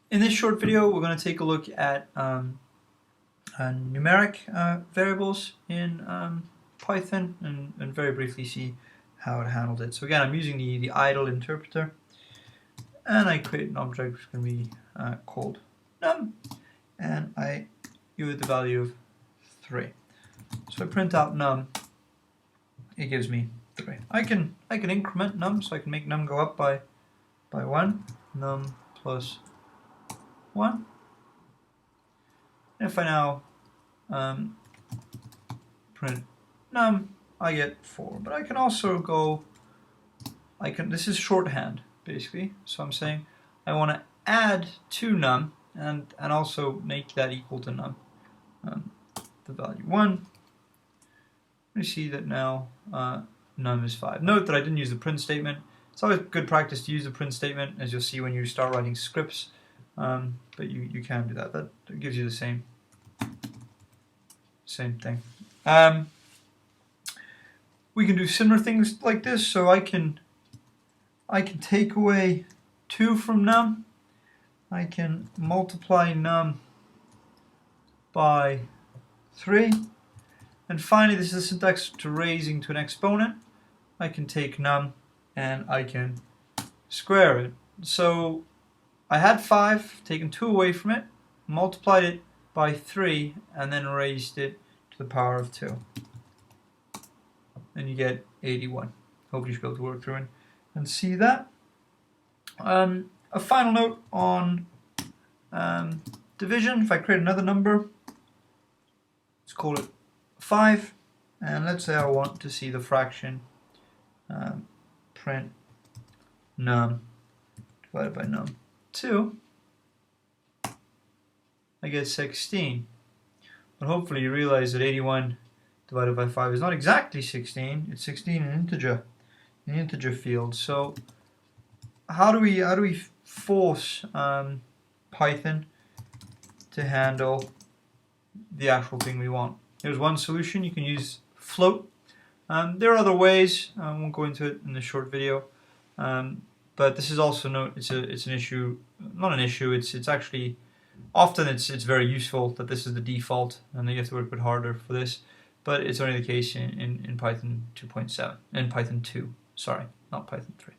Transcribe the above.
In this short video, we're going to take a look at numeric variables in Python and very briefly see how it handled it. So again, I'm using the idle interpreter, and I create an object which is going to be called num, and I give it the value of 3. So I print out num, it gives me 3. I can increment num, so I can make num go up by 1, num plus 1. And if I now print num, I get 4. But I can also go, this is shorthand basically, so I'm saying I want to add to num and also make that equal to num, the value 1. We see that now num is 5. Note that I didn't use the print statement. It's always good practice to use the print statement, as you'll see when you start writing scripts, but you can do that. That gives you the same thing. We can do similar things like this, so I can take away 2 from num. I can multiply num by 3. And finally, this is the syntax to raising to an exponent. I can take num and I can square it. So I had 5, taken 2 away from it, multiplied it by 3, and then raised it to the power of 2. And you get 81. Hopefully you should be able to work through and see that. A final note on division. If I create another number, let's call it 5, and let's say I want to see the fraction print num divided by num 2, I get 16. But hopefully you realize that 81 divided by 5 is not exactly 16, it's 16 in the integer field. So how do we force Python to handle the actual thing we want? Here's one solution. You can use float. There are other ways. I won't go into it in this short video. But this is also it's an issue, not an issue. It's actually often it's very useful that this is the default, and then you have to work a bit harder for this. But it's only the case in Python 2.7, in Python 2. Sorry, not Python 3.